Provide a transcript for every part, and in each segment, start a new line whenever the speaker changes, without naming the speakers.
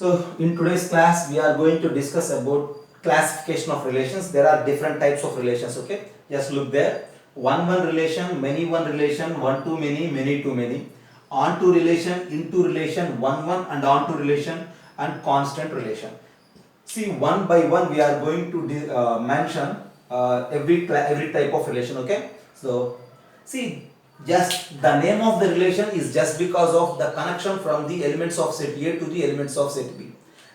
So in today's class we are going to discuss about classification of relations. There are different types of relations, okay? Just look there. One relation, one relation, one to many to many. On to relation, into relation, one and on to relation and constant relation. See, one by one we are going to mention every type of relation, okay? So see, just the name of the relation is just because of the connection from the elements of set A to the elements of set B.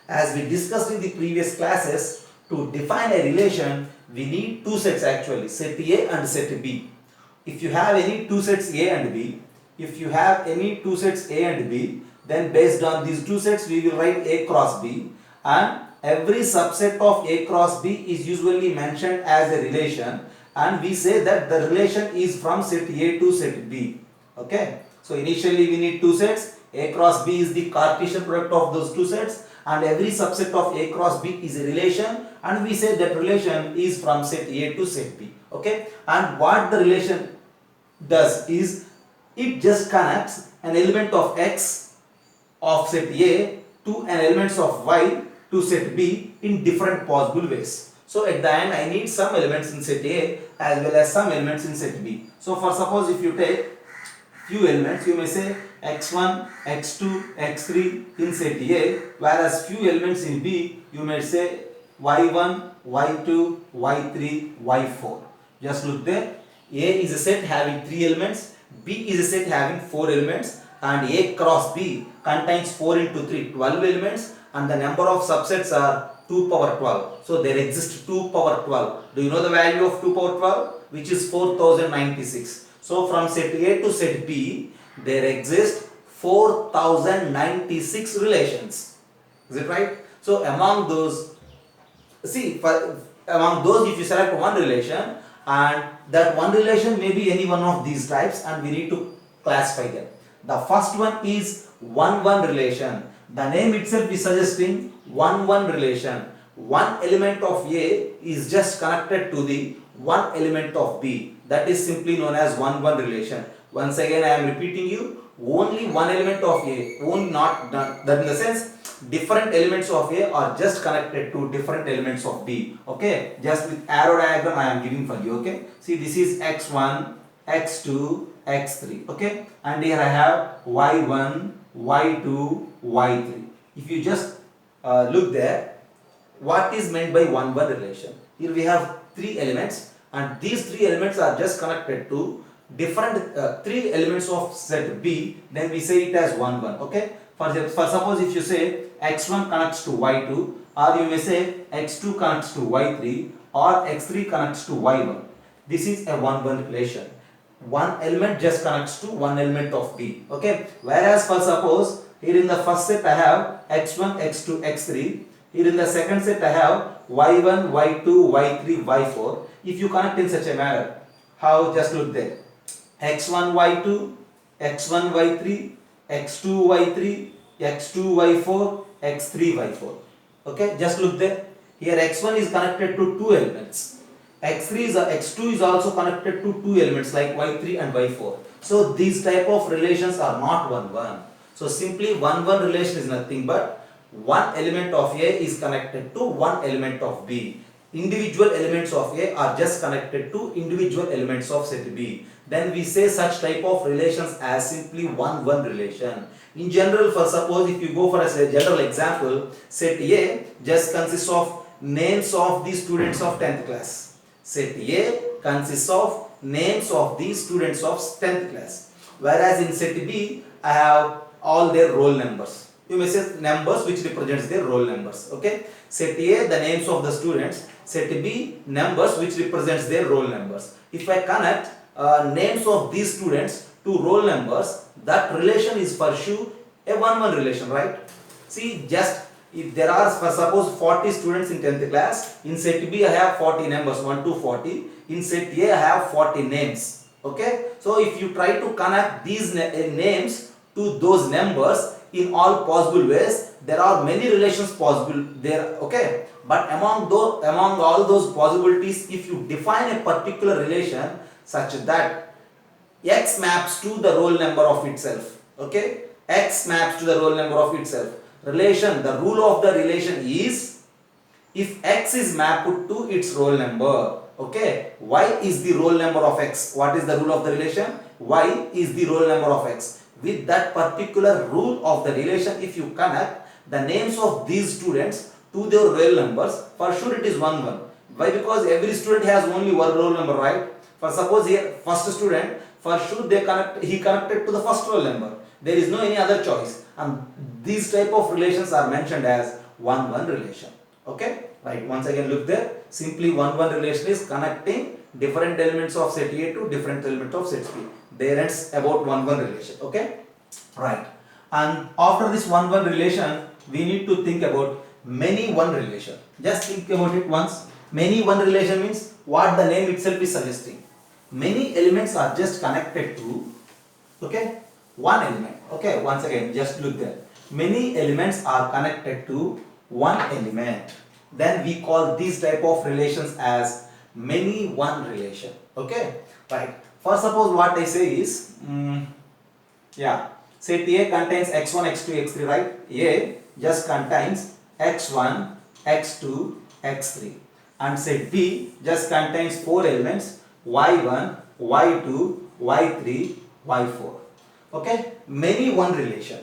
As we discussed in the previous classes, to define a relation we need two sets actually, set A and set B. If you have any two sets A and B, if you have any two sets A and B, then based on these two sets we will write A cross B, and every subset of A cross B is usually mentioned as a relation, and we say that the relation is from set A to set B. Okay, so initially we need two sets. A cross B is the Cartesian product of those two sets, and every subset of A cross B is a relation, and we say that relation is from set A to set B. Okay, and what the relation does is it just connects an element of X of set A to an elements of Y to set B in different possible ways. So at the end I need some elements in set A as well as some elements in set B. So for suppose if you take few elements, you may say x1, x2, x3 in set A, whereas few elements in B you may say y1, y2, y3, y4. Just look there. A is a set having 3 elements, B is a set having 4 elements, and A cross B contains 4 into 3, 12 elements, and the number of subsets are 2 power 12. So there exists 2 power 12. Do you know the value of 2 power 12? Which is 4096. So from set A to set B, there exist 4096 relations. Is it right? So among those, among those if you select one relation, and that one relation may be any one of these types, and we need to classify them. The first one is one relation. The name itself is suggesting one relation. One element of A is just connected to the one element of B. That is simply known as one relation. Once again I am repeating you, only one element of A, only not that in the sense different elements of A are just connected to different elements of B. Okay, just with arrow diagram I am giving for you. Okay, see, this is x1, x2, x3. Okay, and here I have y1, y2, y3. If you just look there, what is meant by one relation? Here we have 3 elements, and these 3 elements are just connected to different 3 elements of set B. Then we say it as one. Okay, for suppose if you say x1 connects to y2, or you may say x2 connects to y3, or x3 connects to y1. This is a one relation. One element just connects to one element of B. Okay, whereas for suppose here in the first set I have x1, x2, x3. Here in the second set I have y1, y2, y3, y4. If you connect in such a manner, how? Just look there. x1, y2, x1, y3, x2, y3, x2, y4, x3, y4. Okay, just look there. Here x1 is connected to 2 elements. x2 is also connected to 2 elements like y3 and y4. So these type of relations are not one. So simply one relation is nothing but one element of A is connected to one element of B. Individual elements of A are just connected to individual elements of set B. Then we say such type of relations as simply one relation. In general, for suppose if you go for a general example, set A just consists of names of the students of 10th class. Set A consists of names of the students of 10th class. Whereas in set B, I have all their roll numbers. You may say numbers which represents their roll numbers. Okay, set A the names of the students, set B numbers which represents their roll numbers. If I connect names of these students to roll numbers, that relation is for sure a one relation, right? See, just if there are for suppose 40 students in 10th class, in set B I have 40 numbers, 1 to 40. In set A I have 40 names. Okay, so if you try to connect these names to those numbers in all possible ways, there are many relations possible there. Okay, but among all those possibilities, if you define a particular relation such that X maps to the roll number of itself. Okay, X maps to the roll number of itself. relation, the rule of the relation is if x is mapped to its roll number, okay, y is the roll number of x. What is the rule of the relation? Y is the roll number of x. With that particular rule of the relation, if you connect the names of these students to their roll numbers, for sure it is 1 1. Why? Because every student has only one roll number, right? For suppose here first student, for sure he connected to the first roll number. There is no any other choice, and these type of relations are mentioned as 1 1 relation. Okay, right, once again look there. Simply 1 1 relation is connecting different elements of set A to different elements of set B. There ends about 1 1 relation. Okay, right. And after this 1 1 relation, we need to think about many one relation. Just think about it once. Many one relation means what the name itself is suggesting. Many elements are just connected to, okay, one element. Okay, once again just look there. Many elements are connected to one element. Then we call these type of relations as many one relation. Okay, right. First suppose what I say is yeah, set A contains x1, x2, x3, right? A just contains x1, x2, x3, and set B just contains 4 elements y1, y2, y3, y4. Okay, many one relation.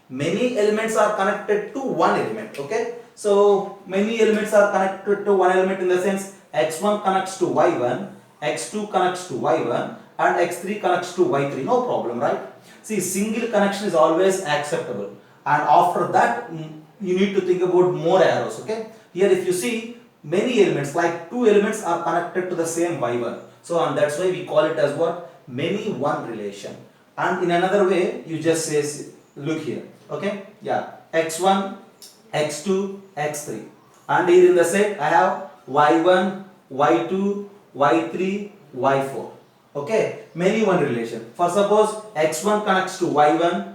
Many elements are connected to one element. Okay, so many elements are connected to one element in the sense x1 connects to y1, x2 connects to y1, and x3 connects to y3. No problem, right? See, single connection is always acceptable, and after that you need to think about more arrows. Okay, here if you see many elements, like 2 elements are connected to the same y1, so and that's why we call it as what? Many one relation. And in another way you just say, look here, okay, yeah, x1, x2, x3, and here in the set I have y1, y2, y3, y4. Okay, many one relation. For suppose x1 connects to y1,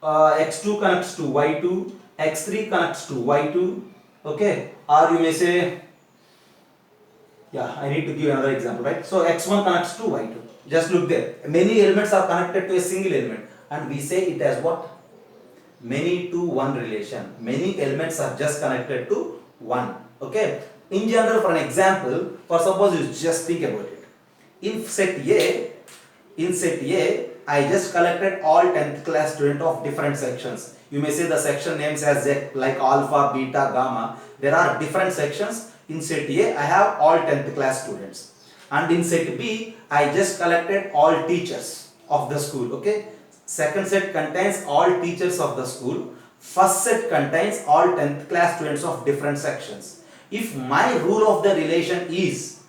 x2 connects to y2, x3 connects to y2. Okay, or you may say, yeah, I need to give another example, right? So x1 connects to y2. Just look there. Many elements are connected to a single element, and we say it as what? Many to one relation. Many elements are just connected to one. Okay. In general, for an example, for suppose you just think about it. In set A, I just collected all 10th class students of different sections. You may say the section names as Z, like alpha, beta, gamma. There are different sections. In set A, I have all 10th class students. And in set B, I just collected all teachers of the school. Okay. Second set contains all teachers of the school. First set contains all 10th class students of different sections. If my rule of the relation is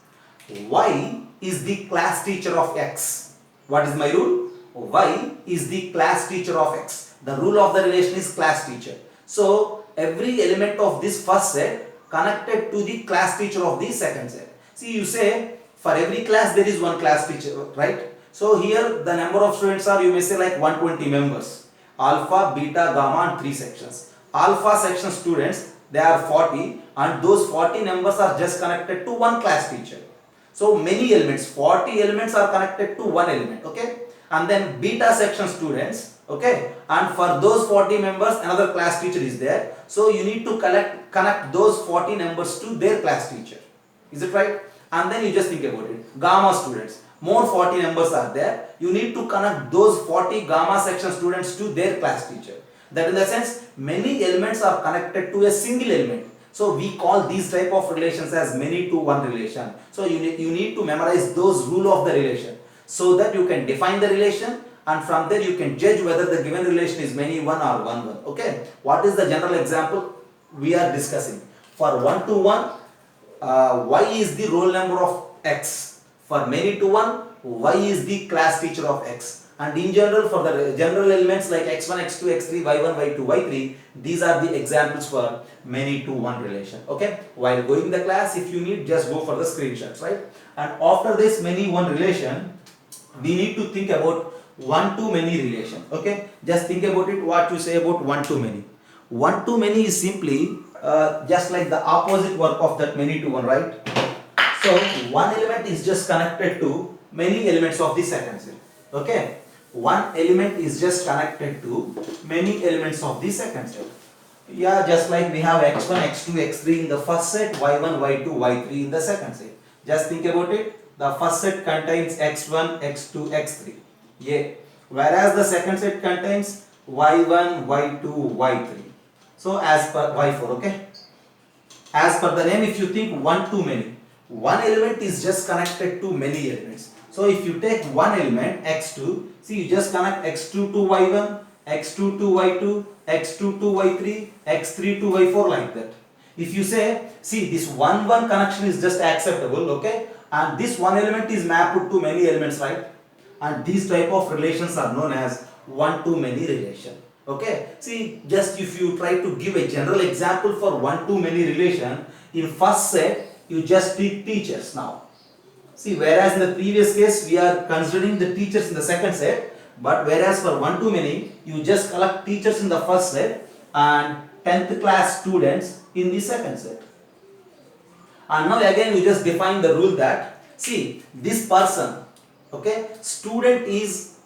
Y is the class teacher of X. What is my rule? Y is the class teacher of X. The rule of the relation is class teacher. So every element of this first set connected to the class teacher of the second set. See, you say for every class there is one class teacher, right? So here the number of students are, you may say, like 120 members. Alpha, beta, gamma, and 3 sections. Alpha section students, they are 40, and those 40 numbers are just connected to one class teacher. So many elements, 40 elements are connected to one element. Okay, and then beta section students. Okay, and for those 40 members another class teacher is there. So you need to connect those 40 numbers to their class teacher. Is it right? And then you just think about it. Gamma students, more 40 numbers are there. You need to connect those 40 gamma section students to their class teacher. That in the sense, many elements are connected to a single element. So we call these type of relations as many to one relation. So you need to memorize those rule of the relation, so that you can define the relation, and from there you can judge whether the given relation is many one or one one. Okay, what is the general example we are discussing? For 1 to 1, Y is the roll number of X. For many to 1, Y is the class teacher of X. And in general, for the general elements like x1, x2, x3, y1, y2, y3, these are the examples for many to one relation. Okay, while going the class, if you need, just go for the screenshots, right? And after this many one relation, we need to think about one to many relation. Okay, just think about it, what you say about one to many. One to many is simply just like the opposite work of that many to one, right? So one element is just connected to many elements of the second set. Okay, one element is just connected to many elements of the second set. Yeah, just like we have x1, x2, x3 in the first set, y1, y2, y3 in the second set. Just think about it. The first set contains x1, x2, x3. Yeah. Whereas the second set contains y1, y2, y3. So as per y4, okay? As per the name, if you think one too many, one element is just connected to many elements. So if you take one element x2, see you just connect x2 to y1, x2 to y2, x2 to y3, x3 to y4 like that. If you say, see this one connection is just acceptable, okay, and this one element is mapped to many elements, right? And these type of relations are known as one to many relation. Okay, see, just if you try to give a general example for one to many relation, in first set you just pick teachers. Now see, whereas in the previous case we are considering the teachers in the second set, but whereas for one to many you just collect teachers in the first set and 10th class students in the second set. And now again you just define the rule that, see, this person, okay, student is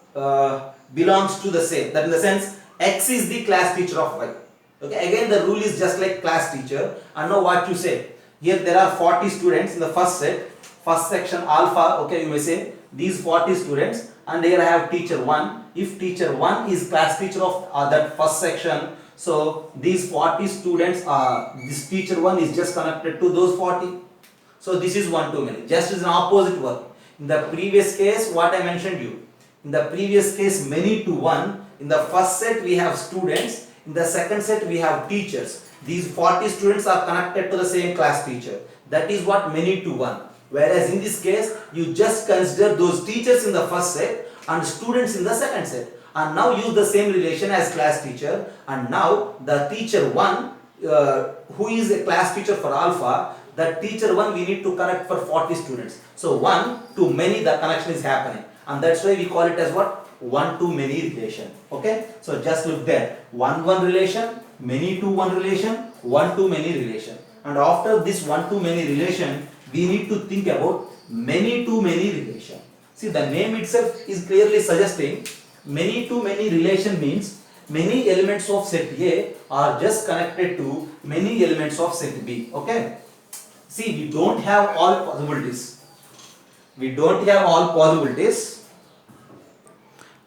belongs to the same, that in the sense x is the class teacher of y. Okay, again the rule is just like class teacher. And now what you say, here there are 40 students in the first set, first section alpha, okay, you may say these 40 students, and here I have teacher 1. If teacher 1 is class teacher of that first section, so these 40 students are, this teacher 1 is just connected to those 40. So this is one to many. Just as an opposite work. In the previous case, what I mentioned you. In the previous case, many to one. In the first set we have students. In the second set we have teachers. These 40 students are connected to the same class teacher. That is what many to one. Whereas in this case, you just consider those teachers in the first set and students in the second set. And now use the same relation as class teacher. And now the teacher 1, who is a class teacher for alpha, that teacher 1 we need to connect for 40 students. So 1 to many the connection is happening. And that's why we call it as what? One to many relation. Okay? So just look there. One relation, many to one relation, one to many relation. And after this one to many relation, we need to think about many to many relation. See, the name itself is clearly suggesting many to many relation means many elements of set A are just connected to many elements of set B. Okay? See, we don't have all possibilities. We don't have all possibilities.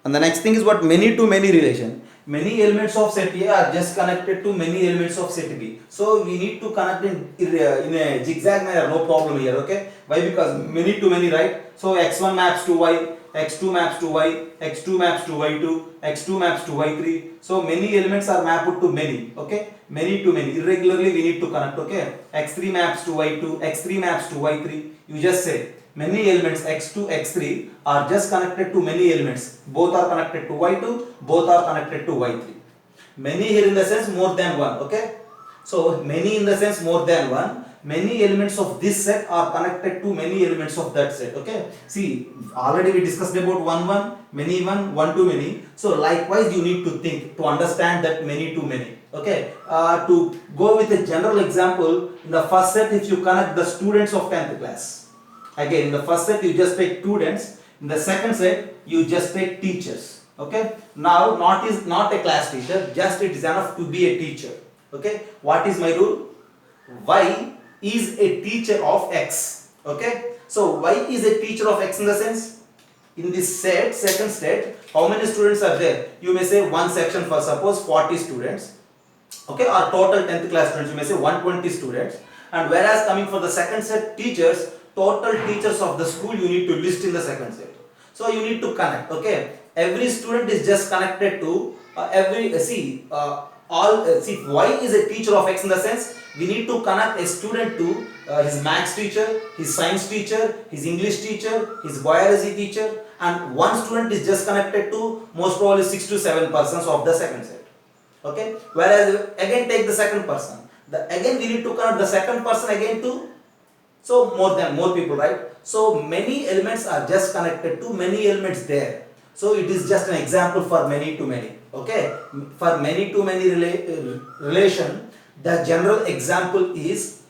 And the next thing is what? Many to many relation. Many elements of set A are just connected to many elements of set B. So we need to connect in a zigzag manner, no problem here, okay? Why? Because many to many, right? So x1 maps to y, x2 maps to y, x2 maps to y2, x2 maps to y3. So many elements are mapped to many, okay? Many to many. Irregularly we need to connect, okay? x3 maps to y2, x3 maps to y3. You just say many elements x2, x3 are just connected to many elements. Both are connected to y2, both are connected to y3. Many here in the sense more than one, okay? So many in the sense more than one. Many elements of this set are connected to many elements of that set, okay? See, already we discussed about many one to many. So likewise you need to think to understand that many to many, okay? To go with a general example, in the first set if you connect the students of 10th class, again in the first set you just take students, in the second set you just take teachers, okay? Now not a class teacher, just it is enough to be a teacher, okay? What is my rule? Y is a teacher of x, okay? So y is a teacher of x in the sense, in this set, second set, how many students are there? You may say one section for suppose 40 students, okay, or total 10th class students, you may say 120 students. And whereas coming for the second set teachers, total teachers of the school you need to list in the second set. So you need to connect, okay? Every student is just connected to see y is a teacher of x in the sense we need to connect a student to his maths teacher, his science teacher, his English teacher, his biology teacher, and one student is just connected to most probably 6 to 7 persons of the second set, okay? Whereas again take the second person, again we need to connect the second person again to, so more people, right? So many elements are just connected to many elements there. So it is just an example for many to many, okay? For many to many relation, the general example is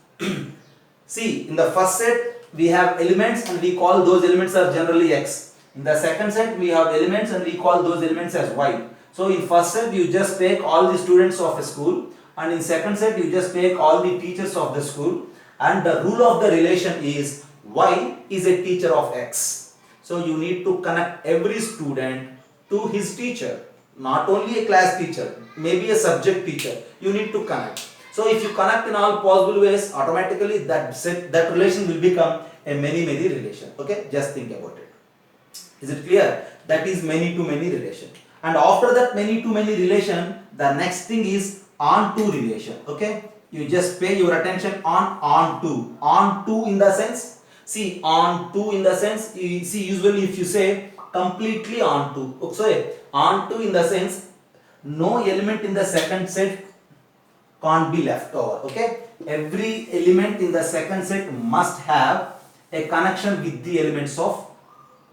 see, in the first set we have elements and we call those elements are generally x. In the second set we have elements and we call those elements as y. So in first set you just take all the students of a school and in second set you just take all the teachers of the school, and the rule of the relation is y is a teacher of x. So you need to connect every student to his teacher, not only a class teacher, maybe a subject teacher, you need to connect. So if you connect in all possible ways, automatically that relation will become a many relation. Okay, just think about it. Is it clear? That is many to many relation. And after that many to many relation, the next thing is on to relation. Okay, you just pay your attention on to in the sense, see, on to in the sense, you see, usually if you say completely on to, sorry, on to in the sense no element in the second set can't be left over. Okay, every element in the second set must have a connection with the elements of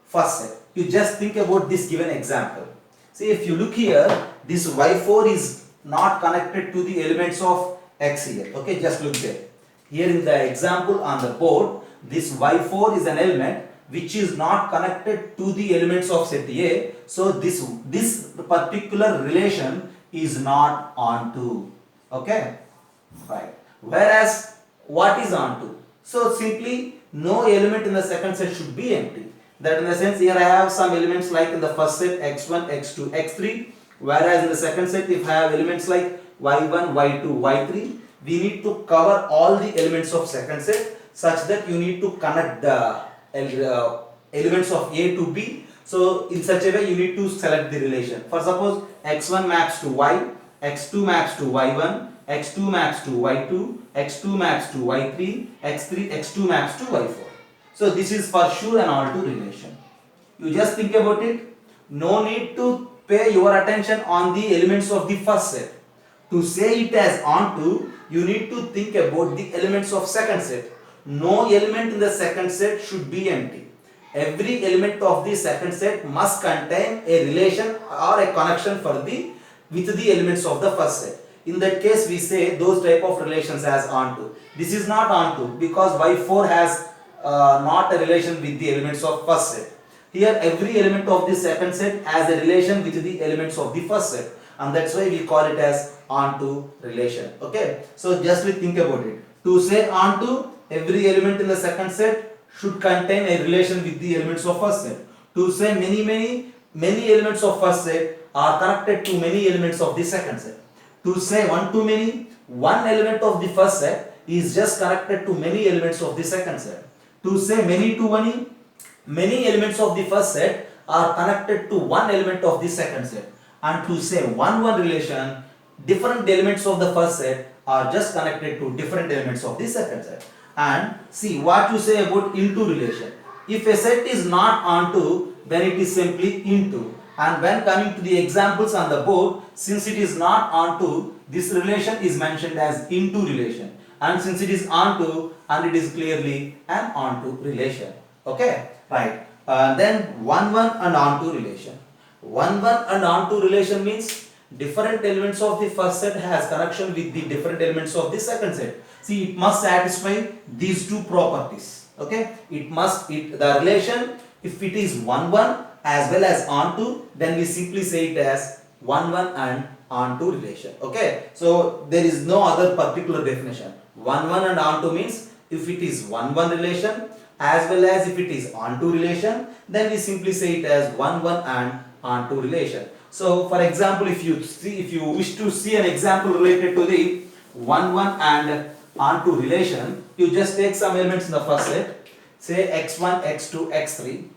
first set. You just think about this given example. See, if you look here, this y4 is not connected to the elements of x here. Okay, just look there. Here in the example on the board, this y4 is an element which is not connected to the elements of set A. So this particular relation is not onto. Okay, right. Whereas what is onto? So simply no element in the second set should be empty. That in the sense, here I have some elements like in the first set x1, x2, x3, whereas in the second set if I have elements like y1, y2, y3, we need to cover all the elements of second set such that you need to connect the elements of A to B. So in such a way you need to select the relation. For suppose x1 maps to y, x2 maps to y1, x2 maps to y2, x2 maps to y3, x2 maps to y4. So this is for sure an onto relation. You just think about it. No need to pay your attention on the elements of the first set. To say it as onto, you need to think about the elements of second set. No element in the second set should be empty. Every element of the second set must contain a relation or a connection with the elements of the first set. In that case, we say those type of relations as onto. This is not onto because y4 has not a relation with the elements of first set. Here every element of the second set has a relation with the elements of the first set, and that's why we call it as onto relation. Okay, so just think about it. To say onto, every element in the second set should contain a relation with the elements of first set. To say many elements of first set are connected to many elements of the second set. To say one to many, one element of the first set is just connected to many elements of the second set. To say many to many elements of the first set are connected to one element of the second set. And to say one relation, different elements of the first set are just connected to different elements of the second set. And see what you say about into relation. If a set is not onto, then it is simply into. And when coming to the examples on the board, since it is not onto, this relation is mentioned as into relation. And since it is onto, and it is clearly an onto relation. Okay, right. Then 1 and onto relation. 1 and onto relation means different elements of the first set has connection with the different elements of the second set. See, it must satisfy these two properties. Okay, the relation, if it is 1 as well as onto, then we simply say it as 1 and onto relation. Okay, so there is no other particular definition. 1 and onto means if it is 1 relation as well as if it is onto relation, then we simply say it as 1 and onto relation. So for example, if you wish to see an example related to the 1 and onto relation, you just take some elements in the first set, say x1, x2, x3,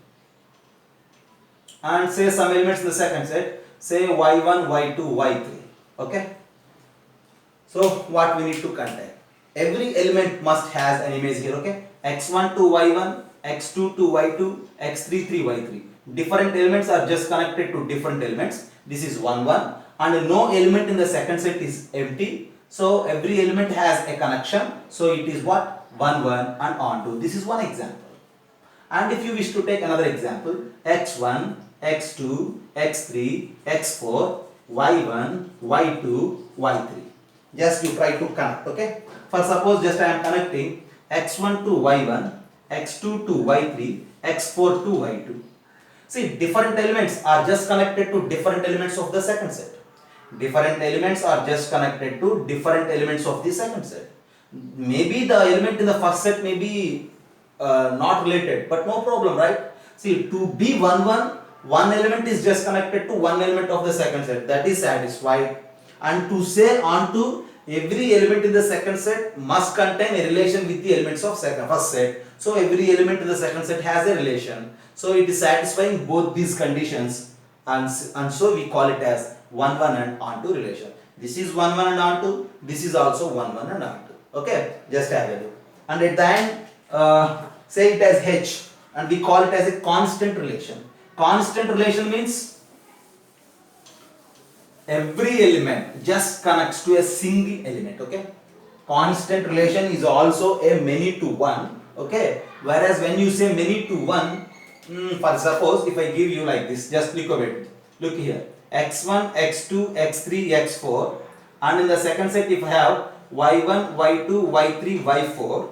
and say some elements in the second set, say y1, y2, y3. Okay, so what we need to contain? Every element must has an image here. Okay, x1 to y1, x2 to y2, x3 to y3. Different elements are just connected to different elements. This is 1 and no element in the second set is empty. So every element has a connection. So it is what? 1 and onto. This is one example. And if you wish to take another example, x1, x2, x3, x4, y1, y2, y3. Just you try to connect. Okay. For suppose just I am connecting x1 to y1, x2 to y3, x4 to y2. See, different elements are just connected to different elements of the second set. Different elements are just connected to different elements of the second set. Maybe the element in the first set may be not related, but no problem, right? See, to be 1 1, one element is just connected to one element of the second set, that is satisfied. And to say onto every element in the second set must contain a relation with the elements of first set. So every element in the second set has a relation. So it is satisfying both these conditions, and so we call it as 1 1 and onto relation. This is 1 1 and onto, this is also 1 1 and onto. Okay, just have a look. And at the end, say it as H, and we call it as a constant relation. Constant relation means every element just connects to a single element. Okay, constant relation is also a many to one. Okay, whereas when you say many to one, for suppose if I give you like this, just look at it. Look here, x1, x2, x3, x4, and in the second set if I have y1, y2, y3, y4.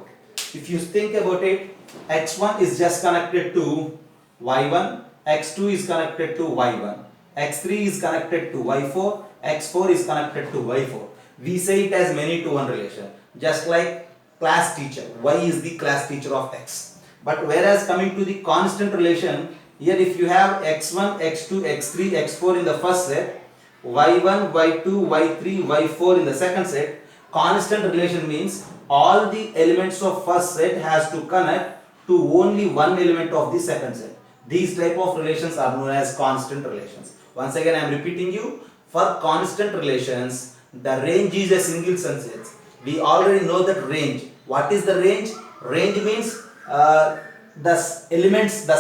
If you think about it, x1 is just connected to y1, x2 is connected to y1, x3 is connected to y4, x4 is connected to y4. We say it as many to one relation, just like class teacher. Y is the class teacher of x. But whereas coming to the constant relation, here if you have x1, x2, x3, x4 in the first set, y1, y2, y3, y4 in the second set, constant relation means all the elements of first set has to connect to only one element of the second set. These type of relations are known as constant relations. Once again I am repeating you, for constant relations, the range is a single sentence. We already know that range. What is the range? Range means the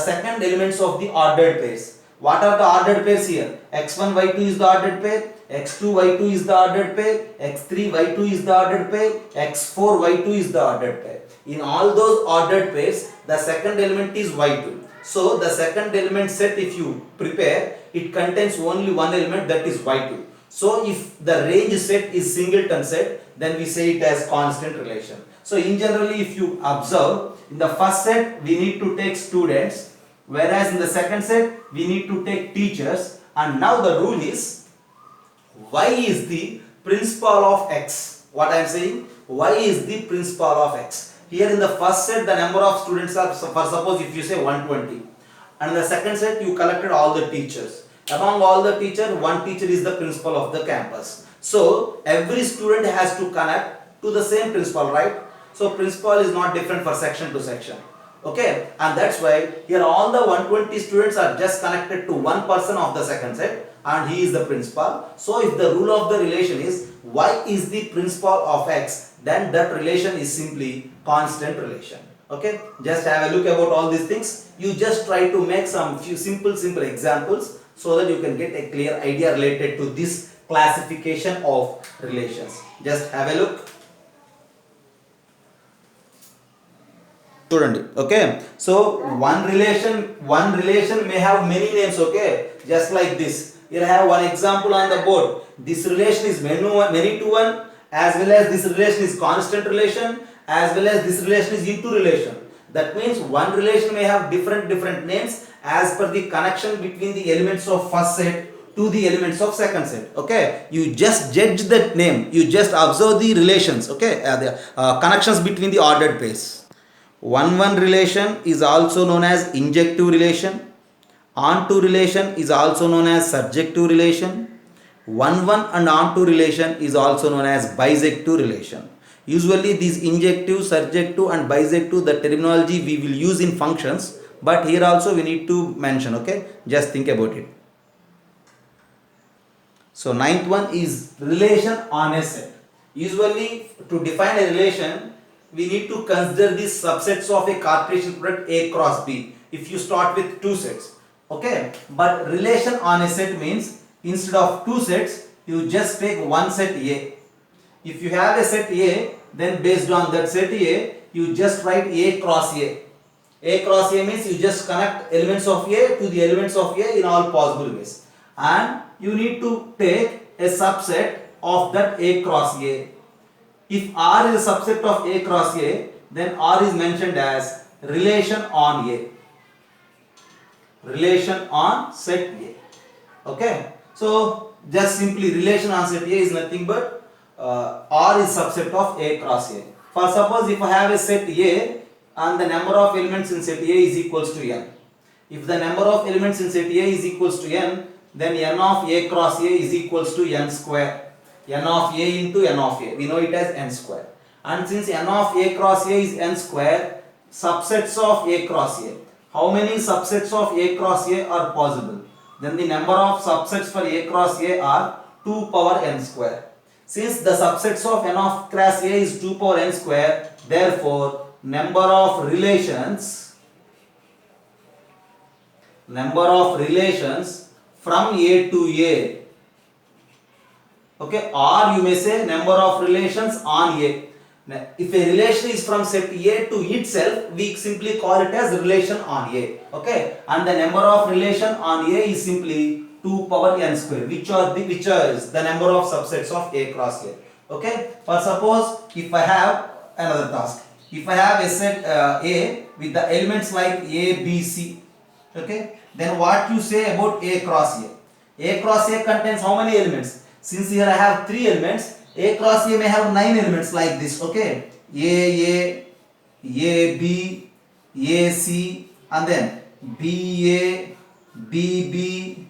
second elements of the ordered pairs. What are the ordered pairs here? x1, y2 is the ordered pair, x2, y2 is the ordered pair, x3, y2 is the ordered pair, x4, y2 is the ordered pair. In all those ordered pairs, the second element is y2. So the second element set, if you prepare, it contains only one element, that is y2. So if the range set is singleton set, then we say it as constant relation. So in generally, if you observe, in the first set we need to take students, whereas in the second set we need to take teachers. And now the rule is y is the principal of x. What I am saying, y is the principal of x. Here in the first set the number of students are, for suppose if you say 120, and in the second set you collected all the teachers. Among all the teachers, one teacher is the principal of the campus. So every student has to connect to the same principal, right? So principal is not different for section to section. Okay, and that's why here all the 120 students are just connected to one person of the second set, and he is the principal. So if the rule of the relation is y is the principal of x, then that relation is simply constant relation. Okay, just have a look about all these things. You just try to make some few simple examples so that you can get a clear idea related to this classification of relations. Just have a look. Student, okay, so one relation may have many names. Okay, just like this. Here I have one example on the board. This relation is many to one, as well as this relation is constant relation, as well as this relation is into relation. That means one relation may have different names as per the connection between the elements of first set to the elements of second set. Okay, you just judge that name, you just observe the relations. Okay, the connections between the ordered pairs. 1-1 relation is also known as injective relation. On-to relation is also known as surjective relation. 1-1 and on-to relation is also known as bisective relation. Usually these injective, surjective and bisective, the terminology we will use in functions, but here also we need to mention. Okay, just think about it. So ninth one is relation on a set. Usually to define a relation, we need to consider the subsets of a Cartesian product A cross B if you start with two sets. Okay, but relation on a set means instead of two sets you just take one set A. If you have a set A, then based on that set A you just write A cross A. A cross A means you just connect elements of A to the elements of A in all possible ways, and you need to take a subset of that A cross A. If R is a subset of A cross A, then R is mentioned as relation on A. Relation on set A. Okay. So just simply relation on set A is nothing but R is subset of A cross A. For suppose if I have a set A and the number of elements in set A is equals to n. If the number of elements in set A is equals to n, then n of A cross A is equals to n square. N of A into n of A. We know it as n square. And since n of A cross A is n square, subsets of A cross A. How many subsets of A cross A are possible? Then the number of subsets for A cross A are 2 power n square. Since the subsets of n of cross A is 2 power n square, therefore number of relations from A to A, okay, or you may say number of relations on A. Now, if a relation is from set A to itself, we simply call it as relation on A, okay, and the number of relation on A is simply 2 power n square, which is the number of subsets of A cross A, okay. For suppose if I have another task, if I have a set A with the elements like A, B, C, okay, then what you say about A cross A? A cross A contains how many elements? Since here I have 3 elements, A cross A may have 9 elements like this, okay, A, B, A, C, and then B, A, B, B,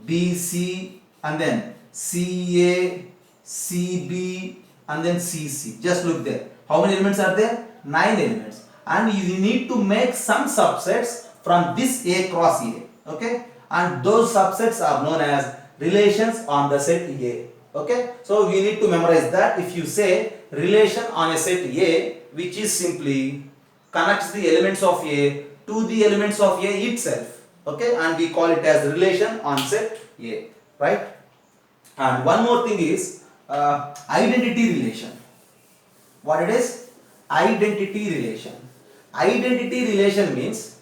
B, C, and then C, A, C, B, and then C, C. Just look there. How many elements are there? 9 elements. And you need to make some subsets from this A cross A, okay, and those subsets are known as relations on the set A. Okay, so we need to memorize that. If you say relation on a set A, which is simply connects the elements of A to the elements of A itself, okay, and we call it as relation on set A, right? And one more thing is identity relation. What it is? Identity relation. Identity relation means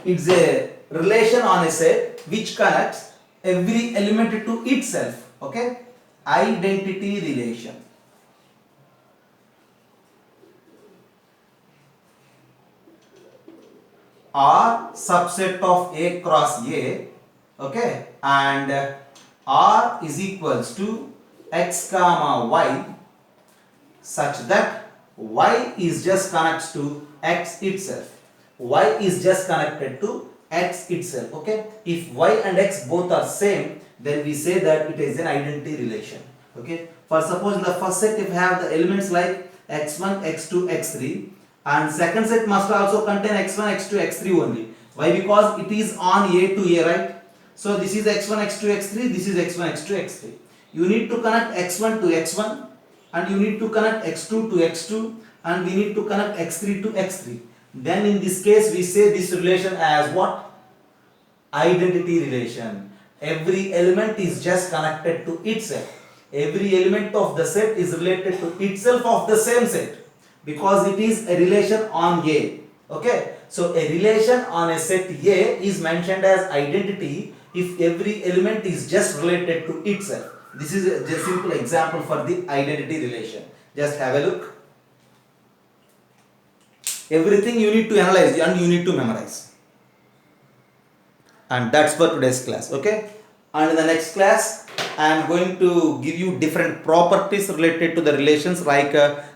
it's a relation on a set which connects every element to itself, okay. Identity relation. R subset of A cross A, okay, and R is equals to x comma y such that y is just connects to x itself. Y is just connected to x itself, okay. If y and x both are same, then we say that it is an identity relation, okay. For suppose in the first set if I have the elements like x1, x2, x3, and second set must also contain x1, x2, x3 only. Why? Because it is on A to A, right? So this is x1, x2, x3, this is x1, x2, x3. You need to connect x1 to x1, and you need to connect x2 to x2, and we need to connect x3 to x3. Then in this case we say this relation as what? Identity relation. Every element is just connected to itself. Every element of the set is related to itself of the same set, because it is a relation on A, okay. So a relation on a set A is mentioned as identity if every element is just related to itself. This is a just simple example for the identity relation. Just have a look. Everything you need to analyze and you need to memorize. And that's for today's class, okay. And in the next class I am going to give you different properties related to the relations like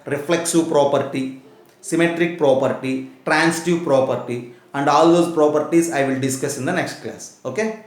reflexive property, symmetric property, transitive property, and all those properties I will discuss in the next class, okay.